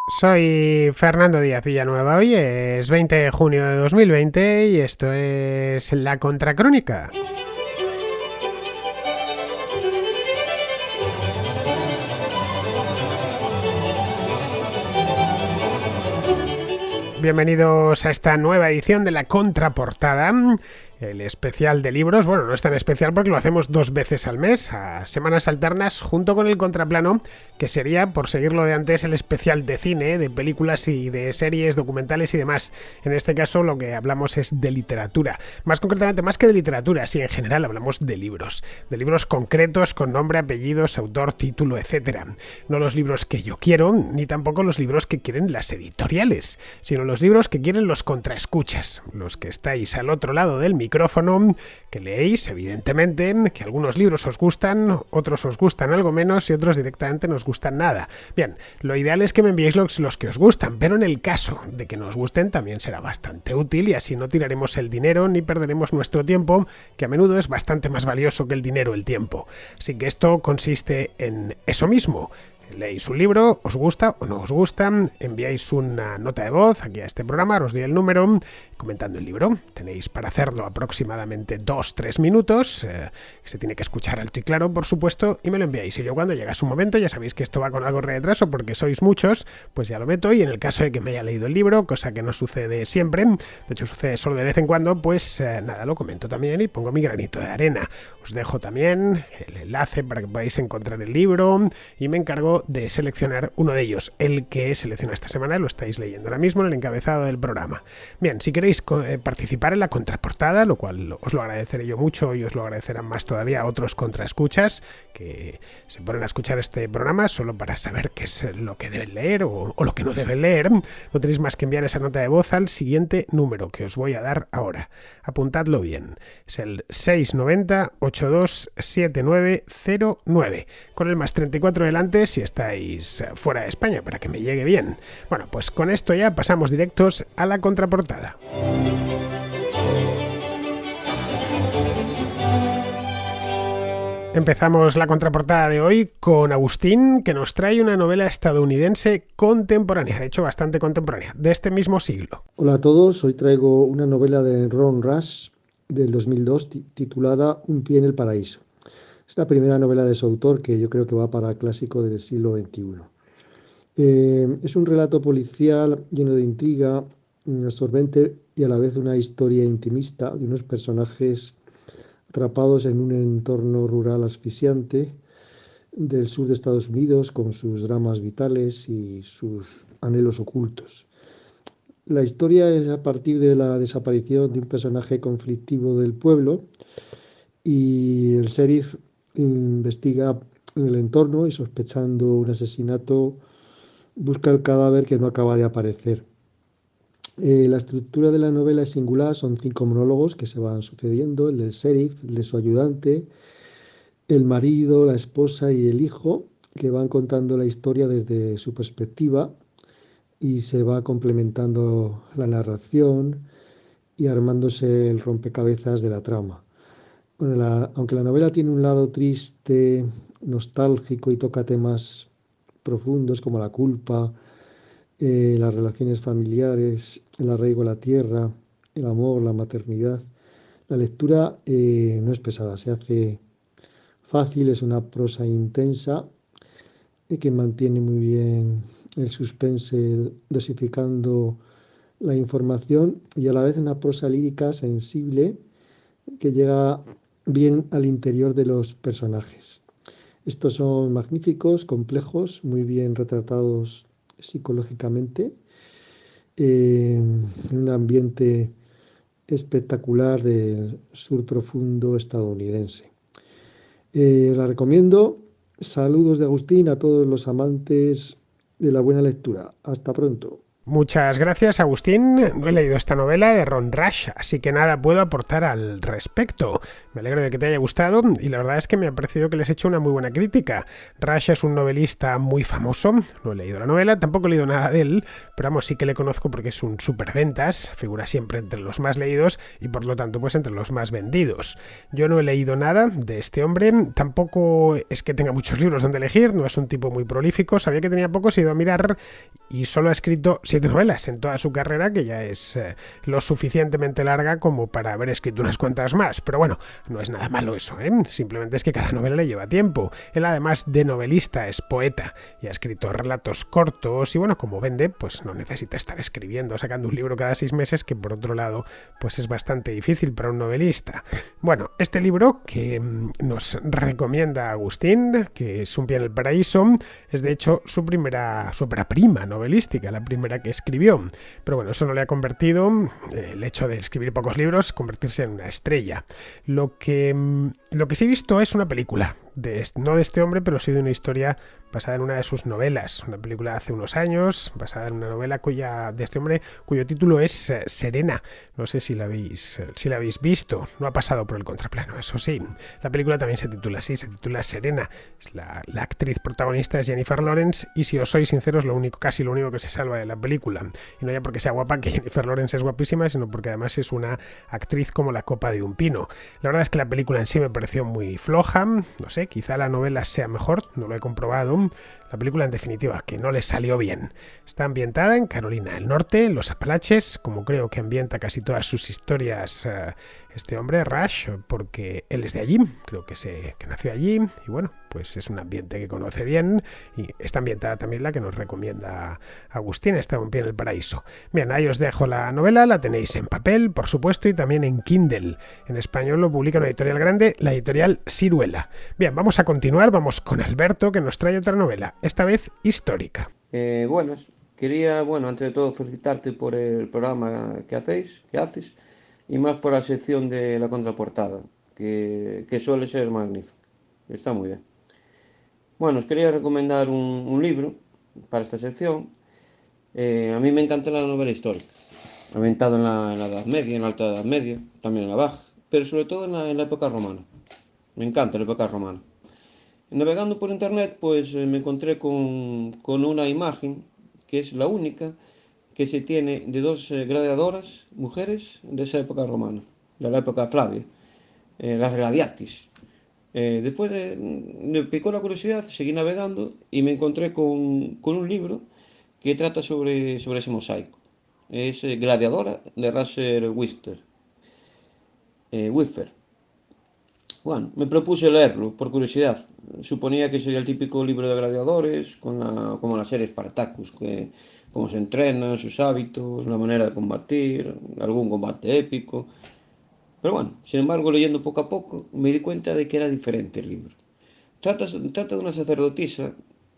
Soy Fernando Díaz Villanueva. Hoy es 20 de junio de 2020 y esto es La Contracrónica. Bienvenidos a esta nueva edición de La Contraportada, el especial de libros. Bueno, no es tan especial porque lo hacemos 2 veces al mes, a semanas alternas, junto con el contraplano, que sería, por seguirlo de antes, el especial de cine, de películas y de series, documentales y demás. En este caso lo que hablamos es de literatura. Más concretamente, más que de literatura, sí, en general hablamos de libros concretos con nombre, apellidos, autor, título, etcétera. No los libros que yo quiero, ni tampoco los libros que quieren las editoriales, sino los libros que quieren los contraescuchas, los que estáis al otro lado del micrófono, que leéis, evidentemente, que algunos libros os gustan, otros os gustan algo menos y otros directamente no os gustan nada. Bien, lo ideal es que me enviéis los que os gustan, pero en el caso de que nos gusten también será bastante útil y así no tiraremos el dinero ni perderemos nuestro tiempo, que a menudo es bastante más valioso que el dinero, el tiempo. Así que esto consiste en eso mismo. Leéis un libro, os gusta o no os gusta, enviáis una nota de voz aquí a este programa, os doy el número, comentando el libro. Tenéis para hacerlo aproximadamente 2-3 minutos, se tiene que escuchar alto y claro, por supuesto, y me lo enviáis. Y yo cuando llega su momento, ya sabéis que esto va con algo de retraso porque sois muchos, pues ya lo meto, y en el caso de que me haya leído el libro, cosa que no sucede siempre, de hecho sucede solo de vez en cuando, pues nada, lo comento también y pongo mi granito de arena. Os dejo también el enlace para que podáis encontrar el libro y me encargo de seleccionar uno de ellos. El que he seleccionado esta semana lo estáis leyendo ahora mismo en el encabezado del programa. Bien, si queréis participar en la contraportada, lo cual os lo agradeceré yo mucho y os lo agradecerán más todavía a otros contraescuchas que se ponen a escuchar este programa solo para saber qué es lo que deben leer o lo que no deben leer, no tenéis más que enviar esa nota de voz al siguiente número que os voy a dar ahora. Apuntadlo bien. Es el 690-827909, con el más 34 delante si estáis fuera de España, para que me llegue bien. Bueno, pues con esto ya pasamos directos a la contraportada. Empezamos la contraportada de hoy con Agustín, que nos trae una novela estadounidense contemporánea, de hecho bastante contemporánea, de este mismo siglo. Hola a todos, hoy traigo una novela de Ron Rush del 2002 titulada Un pie en el paraíso. Es la primera novela de su autor que yo creo que va para clásico del siglo XXI. Es un relato policial lleno de intriga, absorbente y a la vez una historia intimista de unos personajes atrapados en un entorno rural asfixiante del sur de Estados Unidos con sus dramas vitales y sus anhelos ocultos. La historia es a partir de la desaparición de un personaje conflictivo del pueblo y el sheriff investiga en el entorno y sospechando un asesinato busca el cadáver que no acaba de aparecer. La estructura de la novela es singular, son 5 monólogos que se van sucediendo, el del sheriff, el de su ayudante, el marido, la esposa y el hijo, que van contando la historia desde su perspectiva y se va complementando la narración y armándose el rompecabezas de la trama. Bueno, aunque la novela tiene un lado triste, nostálgico y toca temas profundos como la culpa, las relaciones familiares, el arraigo a la tierra, el amor, la maternidad, la lectura no es pesada, se hace fácil, es una prosa intensa que mantiene muy bien el suspense, dosificando la información y a la vez una prosa lírica sensible que llega bien al interior de los personajes. Estos son magníficos, complejos, muy bien retratados psicológicamente, en un ambiente espectacular del sur profundo estadounidense. La recomiendo. Saludos de Agustín a todos los amantes de la buena lectura. Hasta pronto. Muchas gracias, Agustín. No he leído esta novela de Ron Rash, así que nada puedo aportar al respecto. Me alegro de que te haya gustado y la verdad es que me ha parecido que les he hecho una muy buena crítica. Rash es un novelista muy famoso, no he leído la novela, tampoco he leído nada de él, pero vamos, sí que le conozco porque es un superventas, figura siempre entre los más leídos y por lo tanto pues entre los más vendidos. Yo no he leído nada de este hombre, tampoco es que tenga muchos libros donde elegir, no es un tipo muy prolífico, sabía que tenía pocos, he ido a mirar y solo ha escrito 7 novelas en toda su carrera, que ya es lo suficientemente larga como para haber escrito unas cuantas más. Pero bueno, no es nada malo eso, ¿eh? Simplemente es que cada novela le lleva tiempo. Él además de novelista es poeta y ha escrito relatos cortos y bueno, como vende, pues no necesita estar escribiendo, sacando un libro cada 6 meses, que por otro lado pues es bastante difícil para un novelista. Bueno, este libro que nos recomienda Agustín, que es Un pie en el paraíso, es de hecho su primera ópera prima novelística, la primera que escribió. Pero bueno, eso no le ha convertido, el hecho de escribir pocos libros, convertirse en una estrella. Lo que sí he visto es una película, no de este hombre, pero sí de una historia basada en una de sus novelas. Una película de hace unos años, basada en una novela de este hombre, cuyo título es Serena. No sé si la habéis visto. No ha pasado por el contraplano, eso sí. La película también se titula así, se titula Serena. La actriz protagonista es Jennifer Lawrence y si os soy sinceros, casi lo único que se salva de la película. Y no ya porque sea guapa, que Jennifer Lawrence es guapísima, sino porque además es una actriz como la copa de un pino. La verdad es que la película en sí me pareció muy floja, no sé, quizá la novela sea mejor, no lo he comprobado. La película en definitiva, que no le salió bien. Está ambientada en Carolina del Norte, en los Apalaches, como creo que ambienta casi todas sus historias este hombre, Rush, porque él es de allí, creo que nació allí, y bueno, pues es un ambiente que conoce bien, y está ambientada también la que nos recomienda Agustín, está un pie en el paraíso. Bien, ahí os dejo la novela, la tenéis en papel, por supuesto, y también en Kindle. En español lo publica una editorial grande, la editorial Siruela. Bien, vamos a continuar, vamos con Alberto, que nos trae otra novela, esta vez histórica. Buenas, quería, bueno, antes de todo felicitarte por el programa que haces, y más por la sección de la contraportada, que suele ser magnífica. Está muy bien. Bueno, os quería recomendar un libro para esta sección. A mí me encanta la novela histórica, ambientado en la Edad Media, en la Alta Edad Media, también en la Baja, pero sobre todo en la época romana. Me encanta la época romana. Navegando por internet, pues me encontré con una imagen que es la única que se tiene de dos gladiadoras, mujeres de esa época romana, de la época Flavia, las gladiatis. Me picó la curiosidad, seguí navegando y me encontré con un libro que trata sobre ese mosaico. Es Gladiadora de Russell Wiffer. Bueno, me propuse leerlo por curiosidad. Suponía que sería el típico libro de gladiadores, como la serie Spartacus, cómo se entrenan, sus hábitos, la manera de combatir, algún combate épico. Pero bueno, sin embargo, leyendo poco a poco, me di cuenta de que era diferente el libro. Trata de una sacerdotisa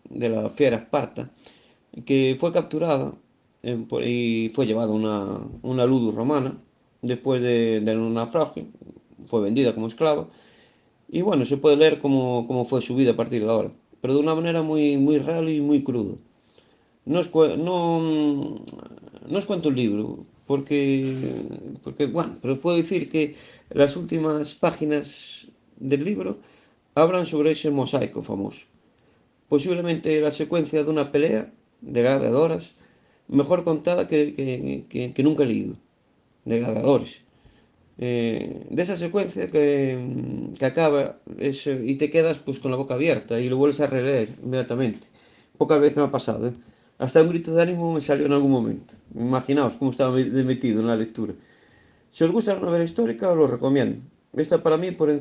de la fiera Esparta que fue capturada y fue llevada a una ludus romana después de un naufragio, fue vendida como esclava y bueno, se puede leer cómo fue su vida a partir de ahora, pero de una manera muy, muy real y muy cruda. No os, no os cuento el libro, porque, bueno, pero os puedo decir que las últimas páginas del libro hablan sobre ese mosaico famoso. Posiblemente la secuencia de una pelea de gladiadoras mejor contada que nunca he leído, de gladiadores. De esa secuencia que acaba y te quedas pues con la boca abierta y lo vuelves a releer inmediatamente. Pocas veces me ha pasado, ¿eh? Hasta un grito de ánimo me salió en algún momento. Imaginaos cómo estaba metido en la lectura. Si os gusta la novela histórica, os lo recomiendo. Esta para mí está por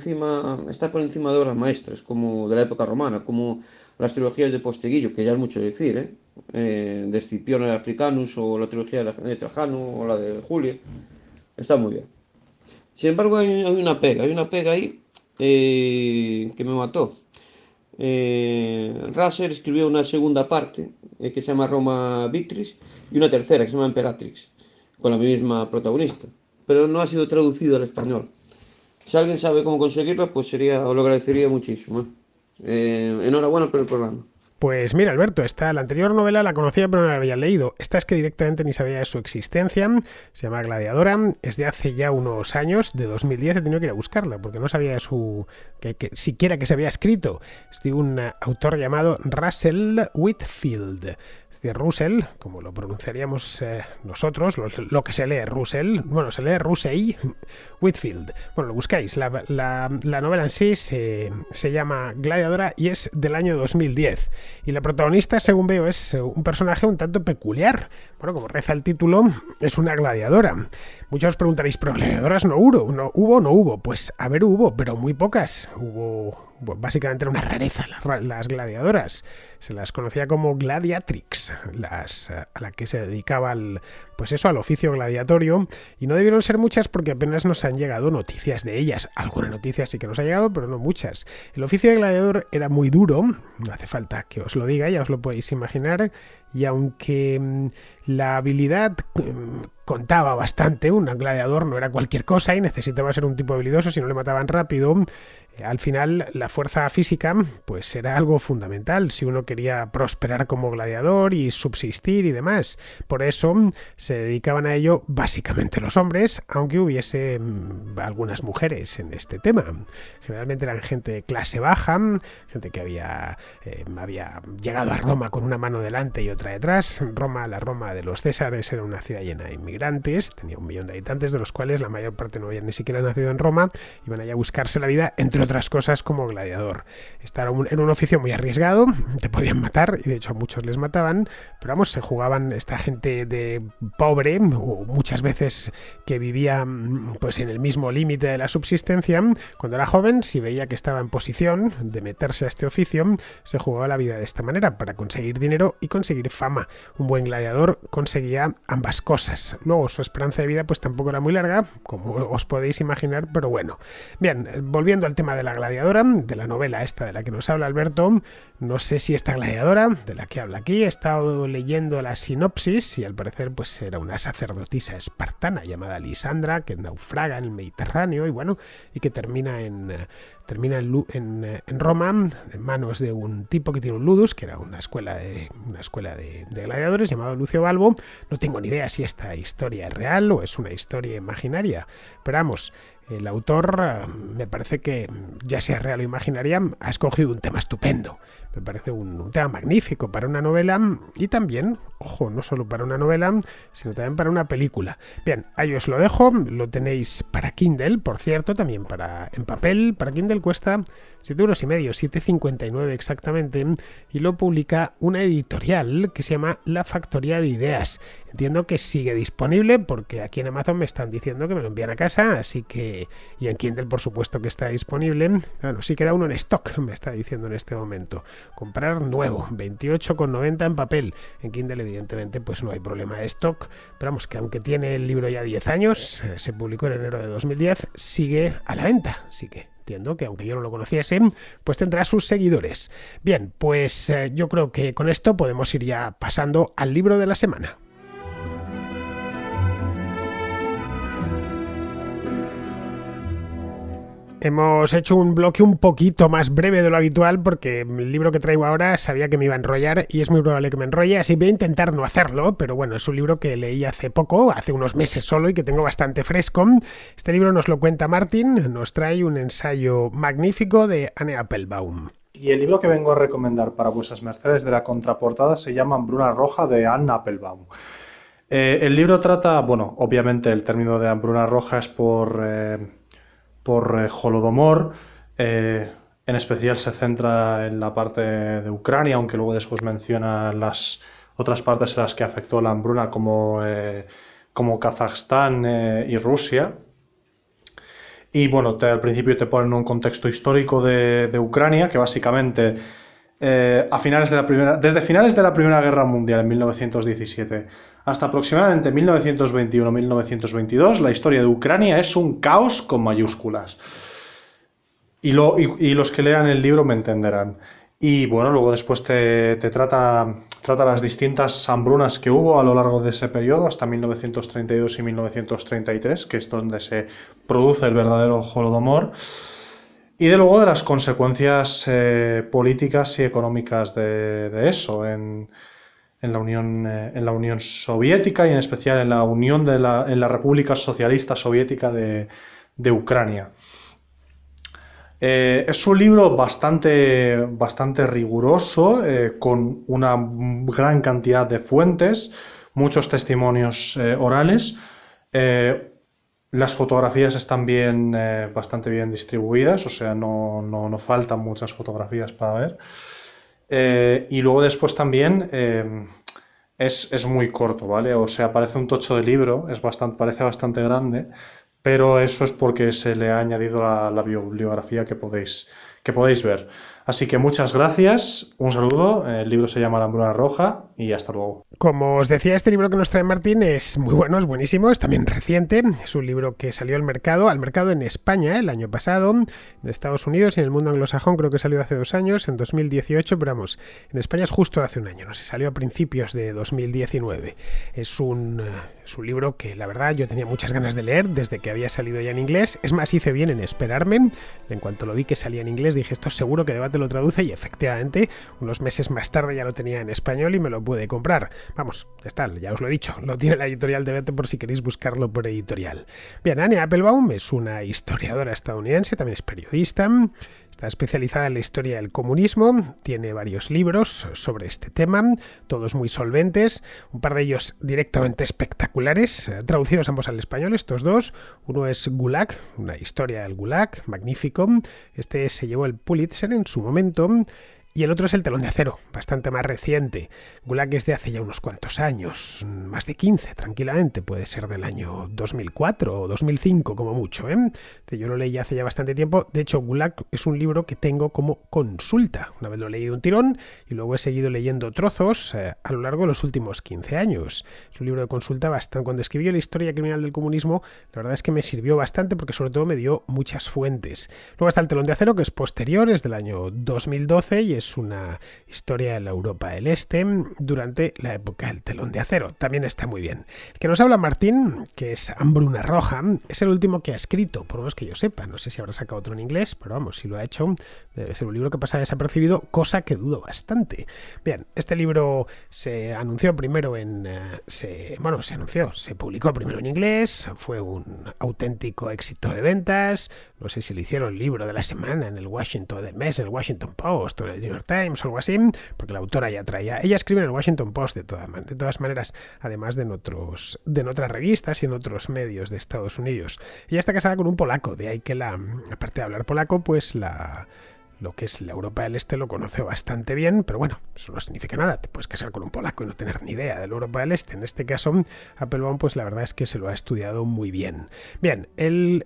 encima de obras maestras, como de la época romana, como las trilogías de Posteguillo, que ya es mucho decir, ¿eh? De Escipión el Africanus, o la trilogía de Trajano, o la de Julia. Está muy bien. Sin embargo, hay una pega ahí que me mató. Russell escribió una segunda parte que se llama Roma Victrix y una tercera que se llama Imperatrix, con la misma protagonista, pero no ha sido traducido al español. Si alguien sabe cómo conseguirlo, pues os lo agradecería muchísimo. Enhorabuena por el programa. Pues mira, Alberto, la anterior novela la conocía pero no la había leído. Esta es que directamente ni sabía de su existencia. Se llama Gladiadora. Es de hace ya unos años, de 2010. He tenido que ir a buscarla porque no sabía que siquiera que se había escrito. Es de un autor llamado Russell Whitfield. De Russell, como lo pronunciaríamos nosotros, lo que se lee Russell, bueno, se lee Russell Whitfield. Bueno, lo buscáis. La novela en sí se llama Gladiadora y es del año 2010. Y la protagonista, según veo, es un personaje un tanto peculiar. Bueno, como reza el título, es una gladiadora. Muchos os preguntaréis, ¿pero gladiadoras no hubo? Pues, a ver, hubo, pero muy pocas. Básicamente era una rareza las gladiadoras. Se las conocía como gladiatrix, a la que se dedicaba al oficio gladiatorio, y no debieron ser muchas porque apenas nos han llegado noticias de ellas. Alguna noticia sí que nos ha llegado, pero no muchas. El oficio de gladiador era muy duro, no hace falta que os lo diga, ya os lo podéis imaginar, y aunque la habilidad contaba bastante, un gladiador no era cualquier cosa y necesitaba ser un tipo habilidoso, si no le mataban rápido. Al final, la fuerza física pues era algo fundamental si uno quería prosperar como gladiador y subsistir y demás. Por eso se dedicaban a ello básicamente los hombres, aunque hubiese algunas mujeres en este tema. Generalmente eran gente de clase baja, gente que había llegado a Roma con una mano delante y otra detrás. La Roma de los Césares era una ciudad llena de inmigrantes, tenía 1 millón de habitantes, de los cuales la mayor parte no habían ni siquiera nacido en Roma, iban allá a buscarse la vida, entre otras cosas, como gladiador. Era un oficio muy arriesgado, te podían matar, y de hecho a muchos les mataban, pero vamos, se jugaban esta gente de pobre, o muchas veces que vivía pues en el mismo límite de la subsistencia. Cuando era joven, si veía que estaba en posición de meterse a este oficio, se jugaba la vida de esta manera, para conseguir dinero y conseguir fama. Un buen gladiador conseguía ambas cosas. Luego su esperanza de vida pues tampoco era muy larga, como os podéis imaginar, pero bueno. Bien, volviendo al tema de la gladiadora, de la novela esta de la que nos habla Alberto, no sé si esta gladiadora de la que habla aquí, he estado leyendo la sinopsis y al parecer pues era una sacerdotisa espartana llamada Lisandra, que naufraga en el Mediterráneo y que termina en Roma en manos de un tipo que tiene un ludus, que era una escuela de gladiadores llamado Lucio Balbo. No tengo ni idea si esta historia es real o es una historia imaginaria, pero vamos, el autor, me parece que, ya sea real o imaginaria, ha escogido un tema estupendo. Me parece un tema magnífico para una novela y también, ojo, no solo para una novela, sino también para una película. Bien, ahí os lo dejo, lo tenéis para Kindle, por cierto, también en papel. Para Kindle cuesta 7,5 €, 7,59 exactamente, y lo publica una editorial que se llama La Factoría de Ideas. Entiendo que sigue disponible porque aquí en Amazon me están diciendo que me lo envían a casa, así que, y en Kindle por supuesto que está disponible. Bueno, sí queda uno en stock, me está diciendo en este momento. Comprar nuevo, 28,90 en papel. En Kindle evidentemente pues no hay problema de stock, pero vamos, que aunque tiene el libro ya 10 años, se publicó en enero de 2010, sigue a la venta, así que entiendo que aunque yo no lo conociese, pues tendrá sus seguidores. Bien, pues yo creo que con esto podemos ir ya pasando al libro de la semana. Hemos hecho un bloque un poquito más breve de lo habitual porque el libro que traigo ahora sabía que me iba a enrollar y es muy probable que me enrolle, así voy a intentar no hacerlo, pero bueno, es un libro que leí hace poco, hace unos meses solo, y que tengo bastante fresco. Este libro nos lo cuenta Martín, nos trae un ensayo magnífico de Anne Applebaum. Y el libro que vengo a recomendar para vuestras mercedes de la contraportada se llama Hambruna Roja, de Anne Applebaum. El libro trata, bueno, obviamente el término de hambruna roja es por Holodomor. En especial se centra en la parte de Ucrania, aunque luego después menciona las otras partes en las que afectó la hambruna, como Kazajstán y Rusia. Y bueno, al principio te ponen un contexto histórico de Ucrania, que básicamente desde finales de la Primera Guerra Mundial en 1917 hasta aproximadamente 1921-1922, la historia de Ucrania es un caos con mayúsculas. Y los que lean el libro me entenderán. Y bueno, luego después te trata las distintas hambrunas que hubo a lo largo de ese periodo, hasta 1932 y 1933, que es donde se produce el verdadero Holodomor. y de luego de las consecuencias políticas y económicas de eso en la Unión Soviética y en especial en la en la República Socialista Soviética de Ucrania. Es un libro bastante riguroso, con una gran cantidad de fuentes, muchos testimonios orales. Las fotografías están bastante bien distribuidas, o sea, no faltan muchas fotografías para ver. Y luego después también es muy corto, ¿vale? O sea, parece un tocho de libro, parece bastante grande, pero eso es porque se le ha añadido la bibliografía que podéis ver. Así que muchas gracias, un saludo, el libro se llama La Hambruna Roja y hasta luego. Como os decía, este libro que nos trae Martín es muy bueno, es buenísimo, es también reciente, es un libro que salió al mercado en España el año pasado, en Estados Unidos y en el mundo anglosajón creo que salió hace 2 años, en 2018, pero vamos, en España es justo hace un año, no sé, salió a principios de 2019. Es un libro que la verdad yo tenía muchas ganas de leer desde que había salido ya en inglés, es más, hice bien en esperarme, en cuanto lo vi que salía en inglés dije esto seguro que Debate lo traduce y efectivamente unos meses más tarde ya lo tenía en español y me lo pude comprar. Vamos, ya está, ya os lo he dicho, lo tiene la editorial Debate por si queréis buscarlo por editorial. Bien, Anne Applebaum es una historiadora estadounidense, también es periodista, está especializada en la historia del comunismo, tiene varios libros sobre este tema, todos muy solventes, un par de ellos directamente espectaculares, traducidos ambos al español, estos dos. Uno es Gulag, una historia del Gulag, magnífico, este se llevó el Pulitzer en su momento. Y el otro es El telón de acero, bastante más reciente. Gulag es de hace ya unos cuantos años, más de 15 tranquilamente, puede ser del año 2004 o 2005 como mucho, ¿eh? Yo lo leí hace ya bastante tiempo, de hecho Gulag es un libro que tengo como consulta. Una vez lo leí de un tirón y luego he seguido leyendo trozos a lo largo de los últimos 15 años. Es un libro de consulta bastante. Cuando escribí la historia criminal del comunismo, la verdad es que me sirvió bastante porque sobre todo me dio muchas fuentes. Luego está El telón de acero, que es posterior, es del año 2012 y es una historia de la Europa del Este durante la época del telón de acero. También está muy bien. El que nos habla Martín, que es Hambruna Roja, es el último que ha escrito, por lo menos que yo sepa. No sé si habrá sacado otro en inglés, pero vamos, si lo ha hecho, debe ser un libro que pasa desapercibido, cosa que dudo bastante. Bien, este libro se anunció primero se publicó primero en inglés, fue un auténtico éxito de ventas. No sé si le hicieron libro de la semana en el Washington del mes, en el Washington Post o en el New York Times o algo así, porque la autora ya traía. Ella escribe en el Washington Post de todas maneras, además de en otras revistas y en otros medios de Estados Unidos. Ella está casada con un polaco, de ahí que aparte de hablar polaco, pues lo que es la Europa del Este lo conoce bastante bien, pero bueno, eso no significa nada. Te puedes casar con un polaco y no tener ni idea de la Europa del Este. En este caso, Applebaum, pues la verdad es que se lo ha estudiado muy bien. Bien, el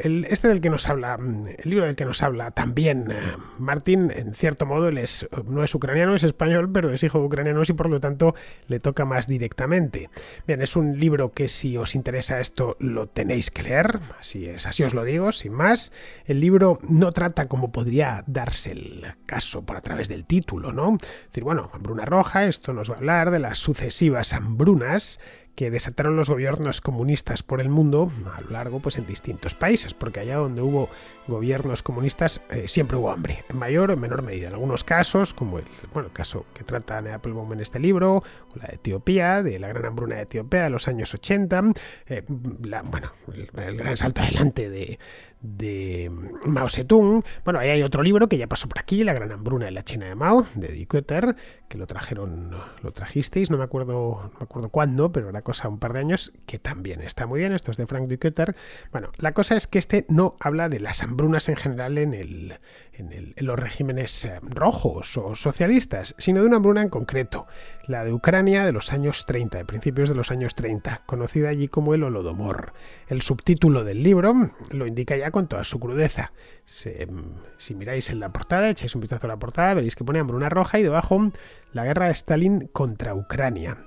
libro del que nos habla también Martin, en cierto modo, él no es ucraniano, es español, pero es hijo de ucranianos y por lo tanto le toca más directamente. Bien, es un libro que si os interesa esto lo tenéis que leer, así os lo digo, sin más. El libro no trata como podría darse el caso por a través del título, ¿no? Es decir, bueno, Hambruna Roja, esto nos va a hablar de las sucesivas hambrunas que desataron los gobiernos comunistas por el mundo a lo largo, pues en distintos países, porque allá donde hubo gobiernos comunistas siempre hubo hambre, en mayor o en menor medida. En algunos casos, como el caso que trata Anne Applebaum en este libro, o la de Etiopía, de la gran hambruna de Etiopía de los años 80, el gran salto adelante de Mao Zedong. Bueno, ahí hay otro libro que ya pasó por aquí, La gran hambruna de la China de Mao, de Die Kötter, que lo trajisteis, no me acuerdo cuándo, pero era cosa un par de años, que también está muy bien. Esto es de Frank Die Kötter. Bueno, la cosa es que este no habla de las hambrunas en general en los regímenes rojos o socialistas, sino de una hambruna en concreto, la de Ucrania de los años 30, de principios de los años 30, conocida allí como el Holodomor. El subtítulo del libro lo indica ya con toda su crudeza. Si miráis en la portada, echáis un vistazo a la portada, veréis que pone Hambruna Roja y debajo la guerra de Stalin contra Ucrania.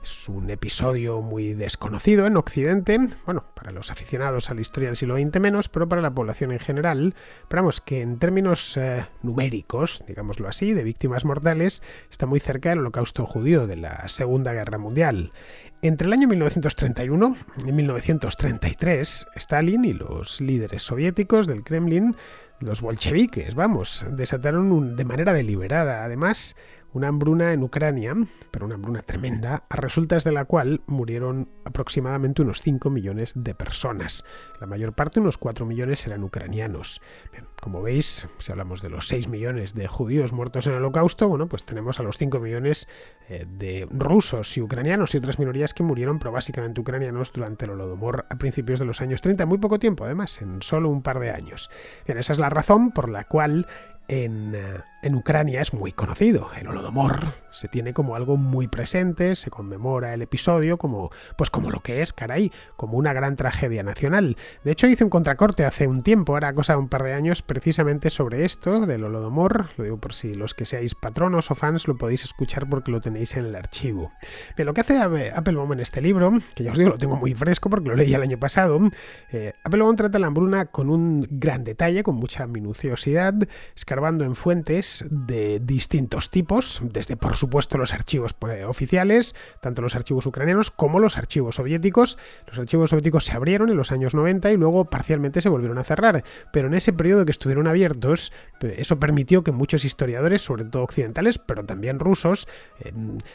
Es un episodio muy desconocido en Occidente, bueno, para los aficionados a la historia del siglo XX menos, pero para la población en general. Pero vamos, que en términos numéricos, digámoslo así, de víctimas mortales, está muy cerca del Holocausto judío de la Segunda Guerra Mundial. Entre el año 1931 y 1933, Stalin y los líderes soviéticos del Kremlin, los bolcheviques, vamos, desataron de manera deliberada, además, una hambruna en Ucrania, pero una hambruna tremenda, a resultas de la cual murieron aproximadamente unos 5 millones de personas. La mayor parte, unos 4 millones, eran ucranianos. Bien, como veis, si hablamos de los 6 millones de judíos muertos en el Holocausto, bueno, pues tenemos a los 5 millones de rusos y ucranianos y otras minorías que murieron, pero básicamente ucranianos, durante el Holodomor a principios de los años 30, muy poco tiempo además, en solo un par de años. Bien, esa es la razón por la cual en Ucrania es muy conocido. El Holodomor se tiene como algo muy presente, se conmemora el episodio como lo que es, caray, como una gran tragedia nacional. De hecho, hice un contracorte hace un tiempo, ahora cosa de un par de años, precisamente sobre esto del Holodomor. Lo digo por si los que seáis patronos o fans lo podéis escuchar porque lo tenéis en el archivo. Bien, lo que hace Applebaum en este libro, que ya os digo, lo tengo muy fresco porque lo leí el año pasado, Applebaum trata la hambruna con un gran detalle, con mucha minuciosidad, escarbando en fuentes de distintos tipos, desde por supuesto los archivos oficiales, tanto los archivos ucranianos como los archivos soviéticos. Los archivos soviéticos se abrieron en los años 90 y luego parcialmente se volvieron a cerrar, pero en ese periodo que estuvieron abiertos, eso permitió que muchos historiadores, sobre todo occidentales, pero también rusos,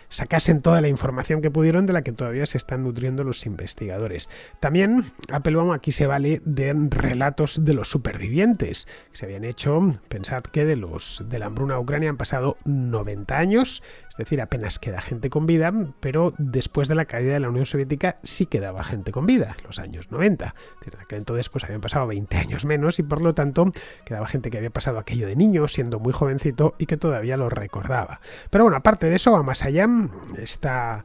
sacasen toda la información que pudieron, de la que todavía se están nutriendo los investigadores. También Applebaum aquí se vale de relatos de los supervivientes que se habían hecho. Pensad que de la hambruna a Ucrania han pasado 90 años, es decir, apenas queda gente con vida, pero después de la caída de la Unión Soviética sí quedaba gente con vida, en los años 90. En aquel entonces pues habían pasado 20 años menos y por lo tanto quedaba gente que había pasado aquello de niño, siendo muy jovencito y que todavía lo recordaba. Pero bueno, aparte de eso, va más allá. Esta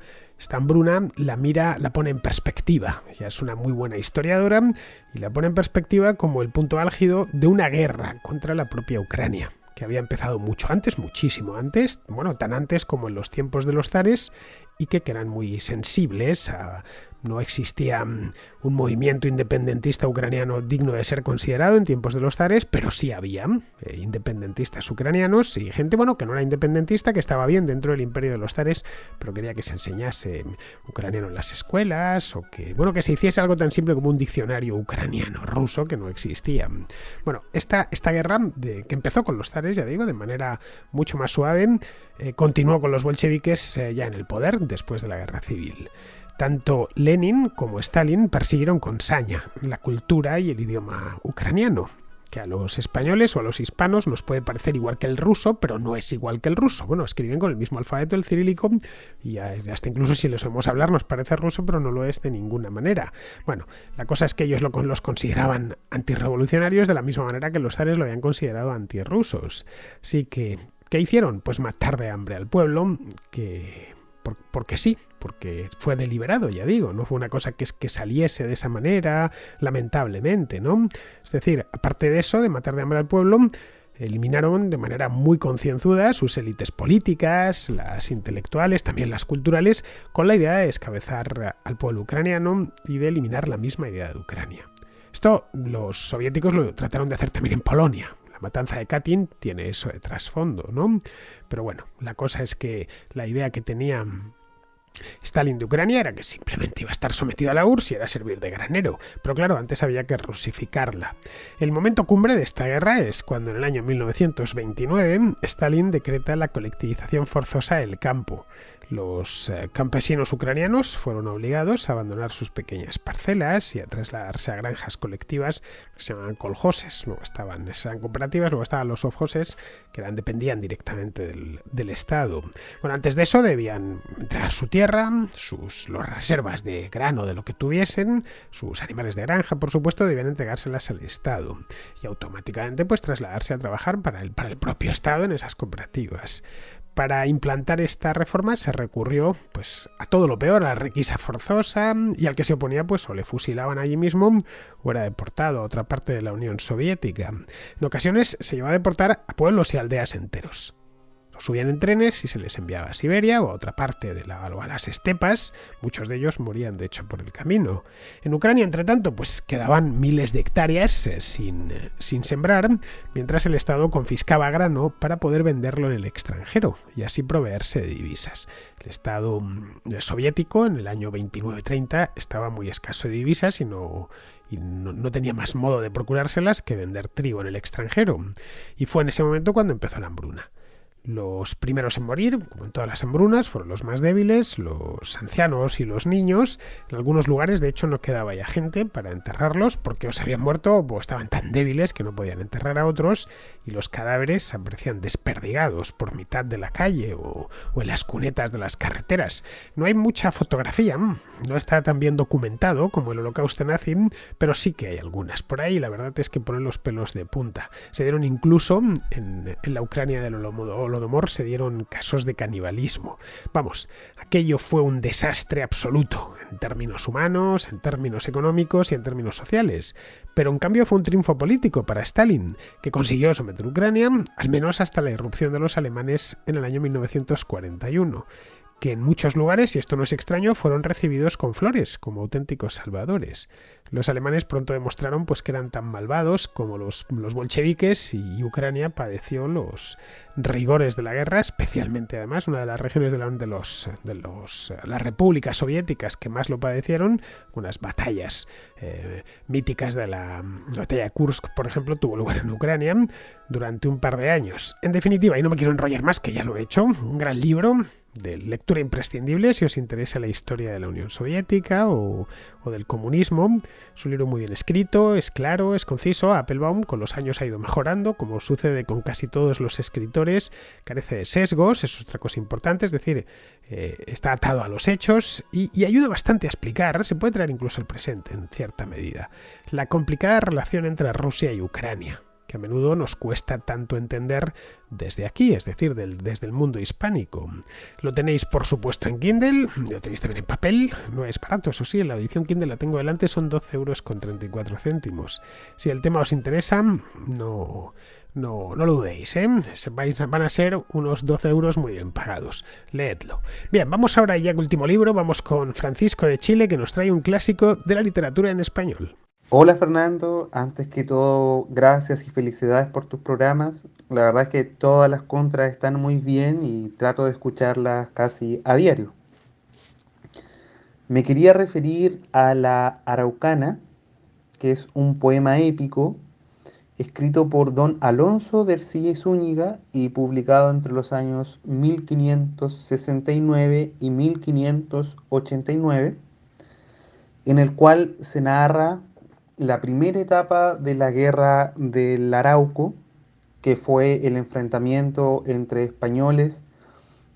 hambruna la pone en perspectiva. Ella es una muy buena historiadora y la pone en perspectiva como el punto álgido de una guerra contra la propia Ucrania, que había empezado mucho antes, muchísimo antes, bueno, tan antes como en los tiempos de los zares, y que eran muy sensibles a... No existía un movimiento independentista ucraniano digno de ser considerado en tiempos de los zares, pero sí había independentistas ucranianos y gente, bueno, que no era independentista, que estaba bien dentro del imperio de los zares, pero quería que se enseñase ucraniano en las escuelas, o que, bueno, que se hiciese algo tan simple como un diccionario ucraniano ruso, que no existía. Bueno, esta guerra que empezó con los zares, ya digo, de manera mucho más suave, continuó con los bolcheviques ya en el poder después de la guerra civil. Tanto Lenin como Stalin persiguieron con saña la cultura y el idioma ucraniano, que a los españoles o a los hispanos nos puede parecer igual que el ruso, pero no es igual que el ruso. Bueno, escriben con el mismo alfabeto, el cirílico, y hasta incluso si les oímos hablar nos parece ruso, pero no lo es de ninguna manera. Bueno, la cosa es que ellos los consideraban antirrevolucionarios de la misma manera que los zares lo habían considerado antirrusos. Así que, ¿qué hicieron? Pues matar de hambre al pueblo, porque sí, porque fue deliberado, ya digo, no fue una cosa que saliese de esa manera, lamentablemente, ¿no? Es decir, aparte de eso, de matar de hambre al pueblo, eliminaron de manera muy concienzuda sus élites políticas, las intelectuales, también las culturales, con la idea de descabezar al pueblo ucraniano y de eliminar la misma idea de Ucrania. Esto los soviéticos lo trataron de hacer también en Polonia. La matanza de Katyn tiene eso de trasfondo, ¿no? Pero bueno, la cosa es que la idea que tenía Stalin de Ucrania era que simplemente iba a estar sometido a la URSS y era servir de granero, pero claro, antes había que rusificarla. El momento cumbre de esta guerra es cuando en el año 1929 Stalin decreta la colectivización forzosa del campo. Los campesinos ucranianos fueron obligados a abandonar sus pequeñas parcelas y a trasladarse a granjas colectivas que se llamaban kolhoses. Luego eran cooperativas, luego estaban los sovkhozes, que dependían directamente del Estado. Bueno, antes de eso debían entrar a su tierra, las reservas de grano, de lo que tuviesen, sus animales de granja, por supuesto, debían entregárselas al Estado y automáticamente pues trasladarse a trabajar para el propio Estado en esas cooperativas. Para implantar esta reforma se recurrió pues a todo lo peor, a la requisa forzosa, y al que se oponía pues o le fusilaban allí mismo o era deportado a otra parte de la Unión Soviética. En ocasiones se llevaba a deportar a pueblos y aldeas enteros. subían en trenes y se les enviaba a Siberia o a otra parte o a las estepas. Muchos de ellos morían de hecho por el camino. En Ucrania, entre tanto, pues quedaban miles de hectáreas sin sembrar, mientras el Estado confiscaba grano para poder venderlo en el extranjero y así proveerse de divisas. El Estado soviético en el año 29-30 estaba muy escaso de divisas y no tenía más modo de procurárselas que vender trigo en el extranjero. Y fue en ese momento cuando empezó la hambruna. Los primeros en morir, como en todas las hambrunas, fueron los más débiles, los ancianos y los niños. En algunos lugares, de hecho, no quedaba ya gente para enterrarlos porque o se habían muerto o estaban tan débiles que no podían enterrar a otros y los cadáveres aparecían desperdigados por mitad de la calle o en las cunetas de las carreteras. No hay mucha fotografía, no está tan bien documentado como el Holocausto nazi, pero sí que hay algunas por ahí. La verdad es que ponen los pelos de punta. Se dieron incluso en la Ucrania del Holodomor se dieron casos de canibalismo. Vamos, aquello fue un desastre absoluto, en términos humanos, en términos económicos y en términos sociales. Pero en cambio fue un triunfo político para Stalin, que consiguió someter Ucrania, al menos hasta la irrupción de los alemanes en el año 1941, que en muchos lugares, y esto no es extraño, fueron recibidos con flores, como auténticos salvadores. Los alemanes pronto demostraron pues, que eran tan malvados como los bolcheviques y Ucrania padeció los rigores de la guerra, especialmente además una de las regiones de las repúblicas soviéticas que más lo padecieron, unas batallas míticas de la batalla de Kursk, por ejemplo, tuvo lugar en Ucrania durante un par de años. En definitiva, y no me quiero enrollar más, que ya lo he hecho, un gran libro de lectura imprescindible si os interesa la historia de la Unión Soviética o del comunismo. Es un libro muy bien escrito, es claro, es conciso. Applebaum con los años ha ido mejorando, como sucede con casi todos los escritores, carece de sesgos, eso es otra cosa importante, es decir, está atado a los hechos y ayuda bastante a explicar, se puede traer incluso al presente en cierta medida, la complicada relación entre Rusia y Ucrania, que a menudo nos cuesta tanto entender desde aquí, es decir, desde el mundo hispánico. Lo tenéis, por supuesto, en Kindle, lo tenéis también en papel, no es barato, eso sí, la edición Kindle la tengo delante, son 12,34 €. Si el tema os interesa, no lo dudéis, van a ser unos 12 € muy bien pagados. Leedlo. Bien, vamos ahora ya al último libro, vamos con Francisco de Chile, que nos trae un clásico de la literatura en español. Hola Fernando, antes que todo, gracias y felicidades por tus programas. La verdad es que todas las contras están muy bien y trato de escucharlas casi a diario. Me quería referir a La Araucana, que es un poema épico escrito por don Alonso de Ercilla y Zúñiga y publicado entre los años 1569 y 1589, en el cual se narra la primera etapa de la guerra del Arauco, que fue el enfrentamiento entre españoles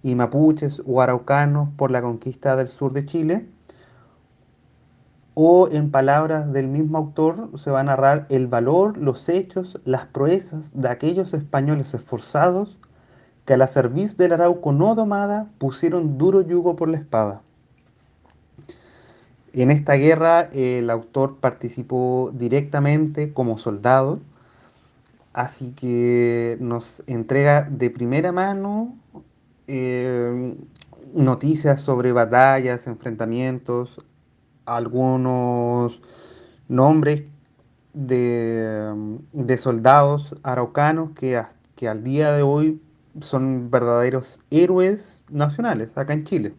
y mapuches o araucanos por la conquista del sur de Chile, o en palabras del mismo autor se va a narrar el valor, los hechos, las proezas de aquellos españoles esforzados que a la cerviz del Arauco no domada pusieron duro yugo por la espada. En esta guerra el autor participó directamente como soldado, así que nos entrega de primera mano noticias sobre batallas, enfrentamientos, algunos nombres de soldados araucanos que al día de hoy son verdaderos héroes nacionales acá en Chile.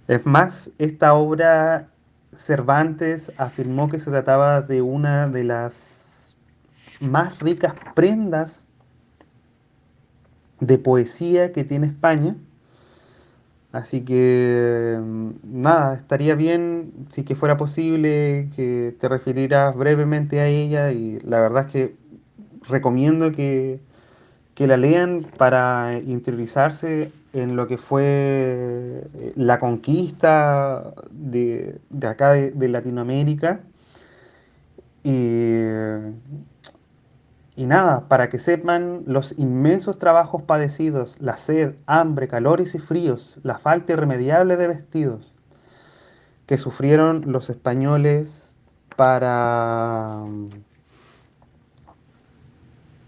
Es más, esta obra Cervantes afirmó que se trataba de una de las más ricas prendas de poesía que tiene España. Así que nada, estaría bien si que fuera posible que te refirieras brevemente a ella y la verdad es que recomiendo que la lean para interiorizarse en lo que fue la conquista de acá de Latinoamérica y, y nada, para que sepan los inmensos trabajos padecidos, la sed, hambre, calores y fríos, la falta irremediable de vestidos que sufrieron los españoles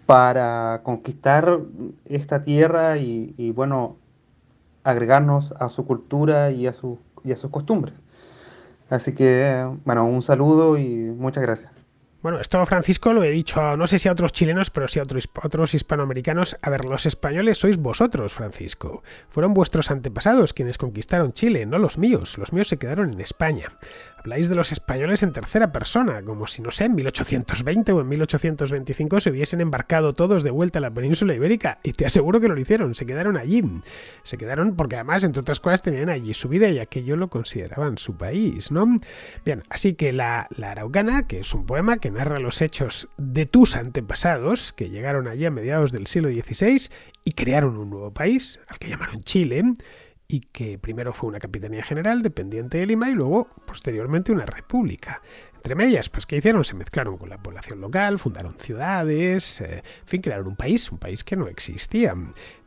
para conquistar esta tierra y bueno, agregarnos a su cultura y a sus costumbres. Así que, bueno, un saludo y muchas gracias. Bueno, esto, Francisco, lo he dicho, no sé si a otros chilenos, pero sí a otros hispanoamericanos. A ver, los españoles sois vosotros, Francisco. Fueron vuestros antepasados quienes conquistaron Chile, no los míos. Los míos se quedaron en España. Habláis de los españoles en tercera persona, como si, no sé, en 1820 o en 1825 se hubiesen embarcado todos de vuelta a la península ibérica, y te aseguro que lo hicieron, se quedaron allí. Se quedaron porque además, entre otras cosas, tenían allí su vida y aquello lo consideraban su país, ¿no? Bien, así que la Araucana, que es un poema que narra los hechos de tus antepasados, que llegaron allí a mediados del siglo XVI y crearon un nuevo país, al que llamaron Chile, y que primero fue una capitanía general dependiente de Lima y luego, posteriormente, una república. Entre medias, pues ¿qué hicieron? Se mezclaron con la población local, fundaron ciudades, en fin, crearon un país que no existía.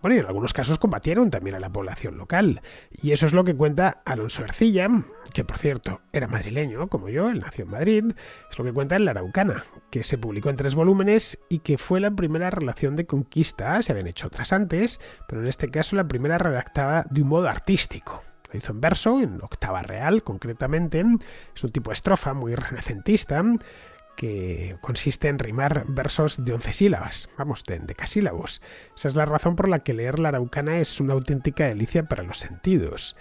Bueno, y en algunos casos combatieron también a la población local. Y eso es lo que cuenta Alonso Ercilla, que por cierto era madrileño, como yo, él nació en Madrid, es lo que cuenta en La Araucana, que se publicó en 3 volúmenes y que fue la primera relación de conquista. Se habían hecho otras antes, pero en este caso la primera redactada de un modo artístico. Lo hizo en verso, en octava real concretamente. Es un tipo de estrofa muy renacentista que consiste en rimar versos de 11 sílabas, vamos, de decasílabos. Esa es la razón por la que leer La Araucana es una auténtica delicia para los sentidos.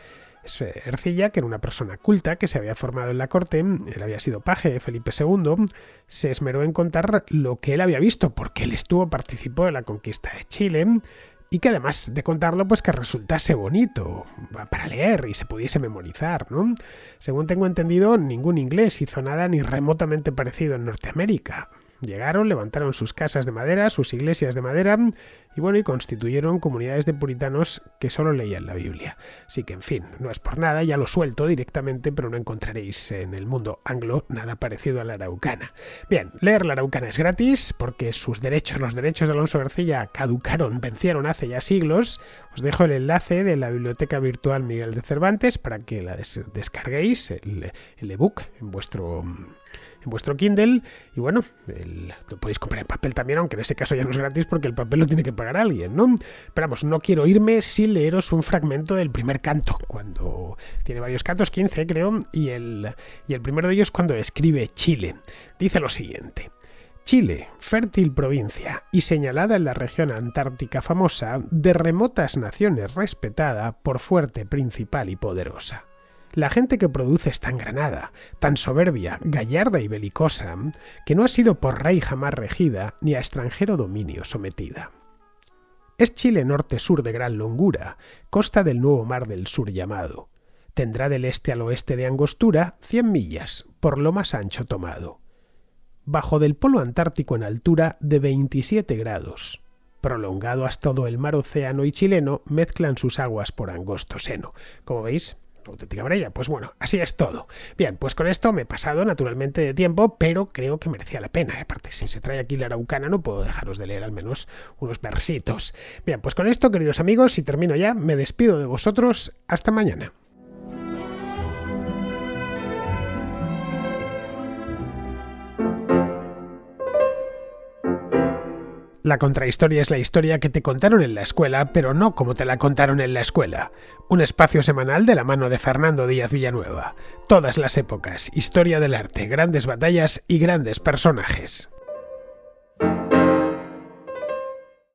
Ercilla, que era una persona culta que se había formado en la corte, él había sido paje de Felipe II, se esmeró en contar lo que él había visto, porque él participó en la conquista de Chile, y que además de contarlo, pues que resultase bonito para leer y se pudiese memorizar, ¿no? Según tengo entendido, ningún inglés hizo nada ni remotamente parecido en Norteamérica. Llegaron, levantaron sus casas de madera, sus iglesias de madera, y bueno, y constituyeron comunidades de puritanos que solo leían la Biblia. Así que, en fin, no es por nada, ya lo suelto directamente, pero no encontraréis en el mundo anglo nada parecido a La Araucana. Bien, leer La Araucana es gratis, porque los derechos de Alonso Ercilla vencieron hace ya siglos. Os dejo el enlace de la biblioteca virtual Miguel de Cervantes para que la descarguéis, el ebook, en vuestro Kindle, y bueno, lo podéis comprar en papel también, aunque en ese caso ya no es gratis porque el papel lo tiene que pagar alguien, ¿no? Pero vamos, no quiero irme sin leeros un fragmento del primer canto, cuando tiene varios cantos, 15 creo, y el primero de ellos cuando describe Chile. Dice lo siguiente: Chile, fértil provincia y señalada en la región antártica famosa, de remotas naciones respetada por fuerte, principal y poderosa. La gente que produce es tan granada, tan soberbia, gallarda y belicosa, que no ha sido por rey jamás regida, ni a extranjero dominio sometida. Es Chile norte-sur de gran longura, costa del nuevo mar del sur llamado. Tendrá del este al oeste de angostura 100 millas, por lo más ancho tomado. Bajo del polo antártico en altura de 27 grados. Prolongado hasta todo el mar océano y chileno, mezclan sus aguas por angosto seno. Como veis, auténtica brella. Pues bueno, así es todo. Bien, pues con esto me he pasado naturalmente de tiempo, pero creo que merecía la pena. Aparte, si se trae aquí La Araucana, no puedo dejaros de leer al menos unos versitos. Bien, pues con esto, queridos amigos, y termino ya, me despido de vosotros. Hasta mañana. La contrahistoria es la historia que te contaron en la escuela, pero no como te la contaron en la escuela. Un espacio semanal de la mano de Fernando Díaz Villanueva. Todas las épocas, historia del arte, grandes batallas y grandes personajes.